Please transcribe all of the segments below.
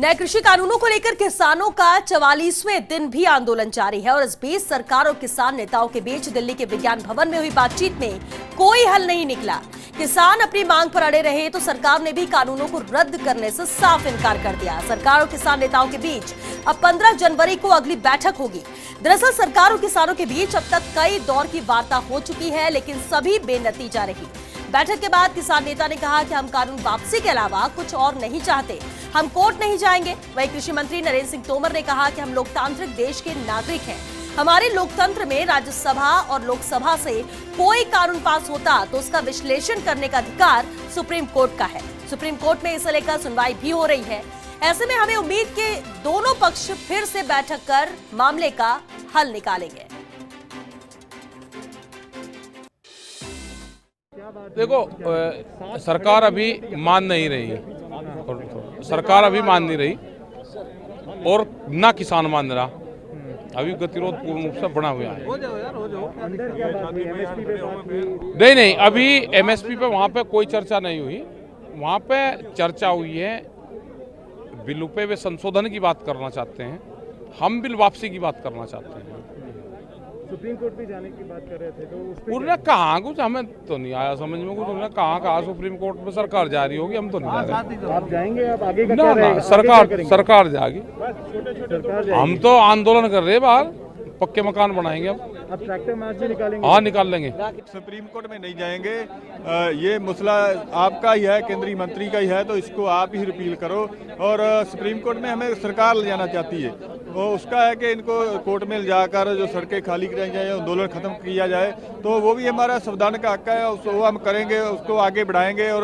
नए कृषि कानूनों को लेकर किसानों का 44वें दिन भी आंदोलन जारी है और इस बीच सरकार और किसान नेताओं के बीच दिल्ली के विज्ञान भवन में हुई बातचीत में कोई हल नहीं निकला। किसान अपनी मांग पर अड़े रहे तो सरकार ने भी कानूनों को रद्द करने से साफ इनकार कर दिया। सरकार और किसान नेताओं के बीच अब 15 जनवरी को अगली बैठक होगी। दरअसल सरकार और किसानों के बीच अब तक कई दौर की वार्ता हो चुकी है, लेकिन सभी बेनतीजा रही। बैठक के बाद किसान नेता ने कहा कि हम कानून वापसी के अलावा कुछ और नहीं चाहते, हम कोर्ट नहीं जाएंगे। वहीं कृषि मंत्री नरेंद्र सिंह तोमर ने कहा कि हम लोकतांत्रिक देश के नागरिक हैं, हमारे लोकतंत्र में राज्यसभा और लोकसभा से कोई कानून पास होता तो उसका विश्लेषण करने का अधिकार सुप्रीम कोर्ट का है। सुप्रीम कोर्ट में इसे लेकर सुनवाई भी हो रही है। ऐसे में हमें उम्मीद कि दोनों पक्ष फिर से बैठक कर मामले का हल निकालेंगे। देखो, सरकार अभी मान नहीं रही, सरकार अभी मान नहीं रही और ना किसान मान रहा। अभी गतिरोध पूर्ण रूप से बना हुआ है। नहीं, अभी एमएसपी पे वहाँ पे कोई चर्चा नहीं हुई। वहाँ पे चर्चा हुई है बिल पे संशोधन की बात करना चाहते हैं, हम बिल वापसी की बात करना चाहते हैं। सुप्रीम कोर्ट भी जाने की बात कर रहे थे तो उन्होंने कहाँ, कुछ हमें तो नहीं आया समझ में, कुछ उन्होंने कहा सुप्रीम कोर्ट में सरकार जा रही होगी, हम तो नहीं जा रहे। आप जाएंगे? आप आगे का ना, क्या सरकार जाएगी। हम तो आंदोलन कर रहे हैं, बाहर पक्के मकान बनाएंगे। अब ट्रैक्टर मार्च भी निकालेंगे? हाँ, निकाल लेंगे। सुप्रीम कोर्ट में नहीं जाएंगे। ये मसला आपका ही है, केंद्रीय मंत्री का ही है, तो इसको आप ही रिपील करो। और सुप्रीम कोर्ट में हमें सरकार ले जाना चाहती है, वो उसका है कि इनको कोर्ट में ले जाकर जो सड़कें खाली कराई जाए, आंदोलन खत्म किया जाए, तो वो भी हमारा संविधान का हक है, उसको हम करेंगे, उसको आगे बढ़ाएंगे। और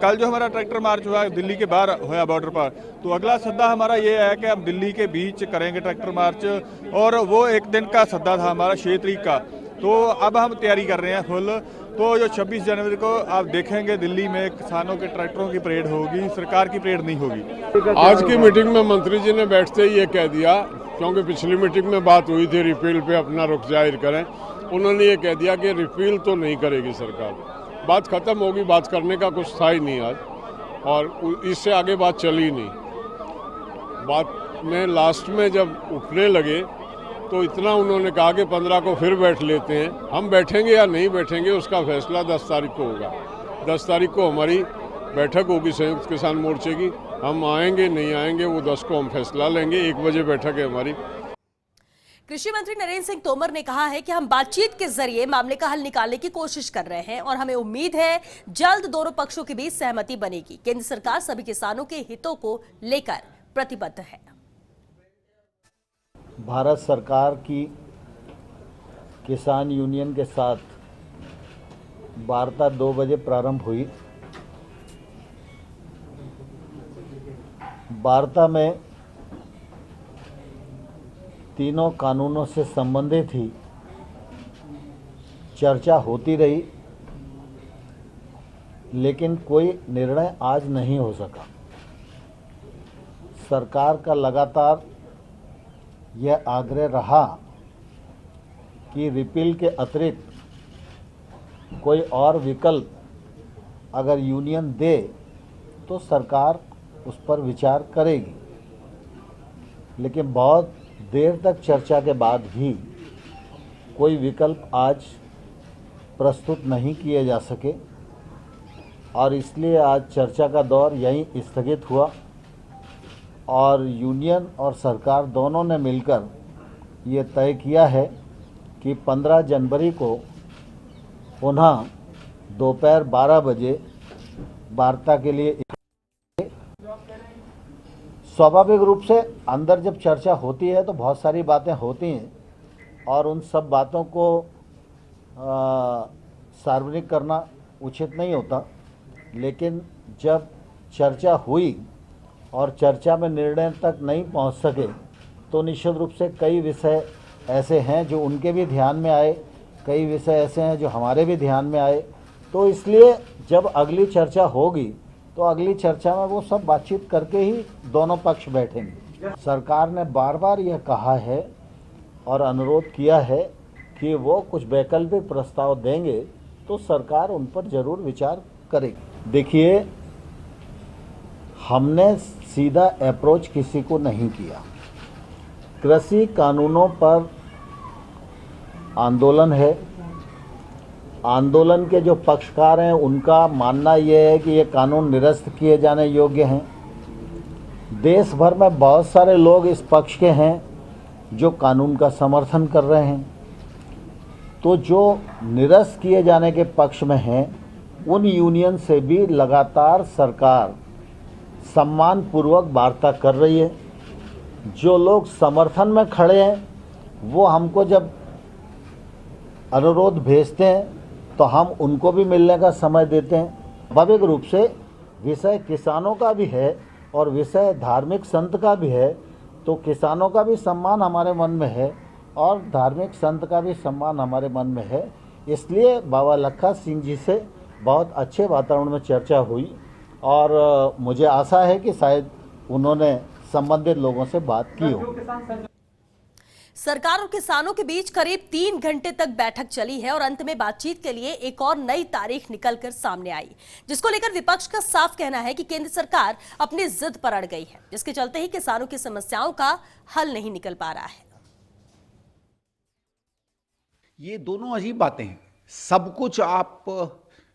कल जो हमारा ट्रैक्टर मार्च हुआ दिल्ली के बाहर हुआ बॉर्डर पर, तो अगला सद्दा हमारा ये है कि हम दिल्ली के बीच करेंगे ट्रैक्टर मार्च। और वो एक दिन का सद्दा था हमारा 6 तारीख का, तो अब हम तैयारी कर रहे हैं फुल। तो जो 26 जनवरी को आप देखेंगे दिल्ली में किसानों के ट्रैक्टरों की परेड होगी, सरकार की परेड नहीं होगी। आज की मीटिंग में मंत्री जी ने बैठते ही ये कह दिया, क्योंकि पिछली मीटिंग में बात हुई थी रिपील पे अपना रुख जाहिर करें, उन्होंने ये कह दिया कि रिपील तो नहीं करेगी सरकार, बात खत्म होगी, बात करने का कुछ था ही नहीं आज, और इससे आगे बात चली नहीं। बात में लास्ट में जब उठने लगे तो इतना उन्होंने कहा कि 15 को फिर बैठ लेते हैं। हम बैठेंगे या नहीं बैठेंगे उसका फैसला 10 तारीख को होगा। 10 तारीख को हमारी बैठक होगी संयुक्त किसान मोर्चे की, हम आएंगे नहीं आएंगे वो 10 को हम फैसला लेंगे। 1 बजे बैठक है हमारी। कृषि मंत्री नरेंद्र सिंह तोमर ने कहा है कि हम बातचीत के जरिए मामले का हल निकालने की कोशिश कर रहे हैं और हमें उम्मीद है जल्द दोनों पक्षों के बीच सहमति बनेगी। केंद्र सरकार सभी किसानों के हितों को लेकर प्रतिबद्ध है। भारत सरकार की किसान यूनियन के साथ वार्ता 2 बजे प्रारंभ हुई। वार्ता में तीनों कानूनों से संबंधित ही चर्चा होती रही, लेकिन कोई निर्णय आज नहीं हो सका। सरकार का लगातार यह आग्रह रहा कि रिपील के अतिरिक्त कोई और विकल्प अगर यूनियन दे तो सरकार उस पर विचार करेगी, लेकिन बहुत देर तक चर्चा के बाद भी कोई विकल्प आज प्रस्तुत नहीं किए जा सके और इसलिए आज चर्चा का दौर यहीं स्थगित हुआ और यूनियन और सरकार दोनों ने मिलकर ये तय किया है कि 15 जनवरी को पुनः दोपहर 12 बजे वार्ता के लिए। स्वाभाविक रूप से अंदर जब चर्चा होती है तो बहुत सारी बातें होती हैं और उन सब बातों को सार्वजनिक करना उचित नहीं होता, लेकिन जब चर्चा हुई और चर्चा में निर्णय तक नहीं पहुंच सके तो निश्चित रूप से कई विषय ऐसे हैं जो उनके भी ध्यान में आए, कई विषय ऐसे हैं जो हमारे भी ध्यान में आए। तो इसलिए जब अगली चर्चा होगी तो अगली चर्चा में वो सब बातचीत करके ही दोनों पक्ष बैठेंगे। सरकार ने बार बार यह कहा है और अनुरोध किया है कि वो कुछ वैकल्पिक प्रस्ताव देंगे तो सरकार उन पर जरूर विचार करेगी। देखिए, हमने सीधा अप्रोच किसी को नहीं किया। कृषि कानूनों पर आंदोलन है। आंदोलन के जो पक्षकार हैं उनका मानना यह है कि ये कानून निरस्त किए जाने योग्य हैं। देश भर में बहुत सारे लोग इस पक्ष के हैं जो कानून का समर्थन कर रहे हैं। तो जो निरस्त किए जाने के पक्ष में हैं उन यूनियन से भी लगातार सरकार सम्मानपूर्वक वार्ता कर रही है। जो लोग समर्थन में खड़े हैं वो हमको जब अनुरोध भेजते हैं तो हम उनको भी मिलने का समय देते हैं। स्वाभाविक रूप से विषय किसानों का भी है और विषय धार्मिक संत का भी है, तो किसानों का भी सम्मान हमारे मन में है और धार्मिक संत का भी सम्मान हमारे मन में है। इसलिए बाबा लखा सिंह जी से बहुत अच्छे वातावरण में चर्चा हुई और मुझे आशा है कि शायद उन्होंने संबंधित लोगों से बात की हो। सरकार और किसानों के बीच करीब 3 घंटे तक बैठक चली है और अंत में बातचीत के लिए एक और नई तारीख निकलकर सामने आई, जिसको लेकर विपक्ष का साफ कहना है कि केंद्र सरकार अपनी जिद पर अड़ गई है, जिसके चलते ही किसानों की समस्याओं का हल नहीं निकल पा रहा है। ये दोनों अजीब बातें हैं। सब कुछ आप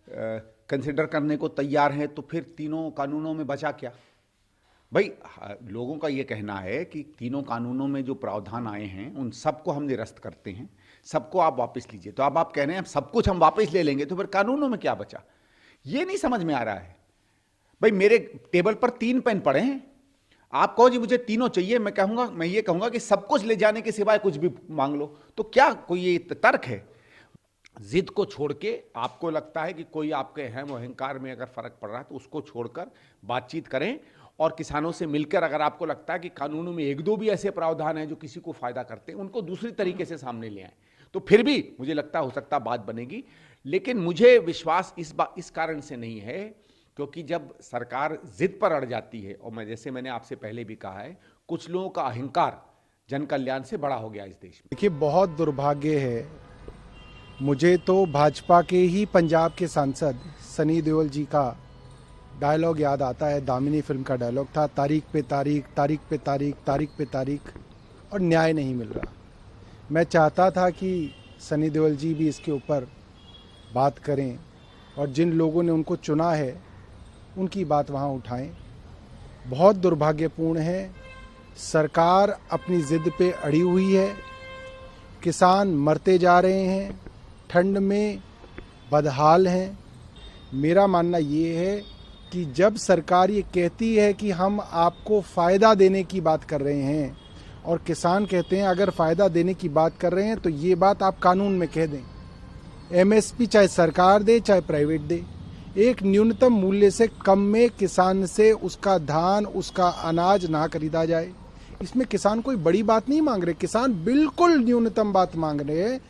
कंसिडर करने को तैयार हैं तो फिर तीनों कानूनों में बचा क्या? भाई लोगों का ये कहना है कि तीनों कानूनों में जो प्रावधान आए हैं उन सबको हम निरस्त करते हैं, सबको आप वापस लीजिए। तो अब आप कह रहे हैं सब कुछ हम वापस ले लेंगे तो फिर कानूनों में क्या बचा? ये नहीं समझ में आ रहा है। भाई मेरे टेबल पर 3 पेन पड़े हैं, आप कहो जी मुझे तीनों चाहिए, मैं ये कहूंगा कि सब कुछ ले जाने के सिवाय कुछ भी मांग लो, तो क्या कोई ये तर्क है? जिद को छोड़ के आपको लगता है कि कोई आपके अहंकार में अगर फर्क पड़ रहा है तो उसको छोड़कर बातचीत करें और किसानों से मिलकर अगर आपको लगता है कि कानूनों में 1-2 भी ऐसे प्रावधान हैं जो किसी को फायदा करते हैं उनको दूसरी तरीके से सामने ले आएं, तो फिर भी मुझे लगता हो सकता बात बनेगी। लेकिन मुझे विश्वास इस कारण से नहीं है क्योंकि जब सरकार जिद पर अड़ जाती है और जैसे मैंने आपसे पहले भी कहा है, कुछ लोगों का अहंकार जन कल्याण से बड़ा हो गया इस देश में। देखिए बहुत दुर्भाग्य है, मुझे तो भाजपा के ही पंजाब के सांसद सनी देओल जी का डायलॉग याद आता है। दामिनी फिल्म का डायलॉग था, तारीख पे तारीख, तारीख पे तारीख, तारीख पे तारीख, और न्याय नहीं मिल रहा। मैं चाहता था कि सनी देओल जी भी इसके ऊपर बात करें और जिन लोगों ने उनको चुना है उनकी बात वहाँ उठाएं। बहुत दुर्भाग्यपूर्ण है, सरकार अपनी जिद पे अड़ी हुई है, किसान मरते जा रहे हैं, ठंड में बदहाल हैं। मेरा मानना ये है कि जब सरकार ये कहती है कि हम आपको फ़ायदा देने की बात कर रहे हैं और किसान कहते हैं अगर फ़ायदा देने की बात कर रहे हैं तो ये बात आप कानून में कह दें। एमएसपी चाहे सरकार दे चाहे प्राइवेट दे, एक न्यूनतम मूल्य से कम में किसान से उसका धान, उसका अनाज ना खरीदा जाए। इसमें किसान कोई बड़ी बात नहीं मांग रहे, किसान बिल्कुल न्यूनतम बात मांग रहे हैं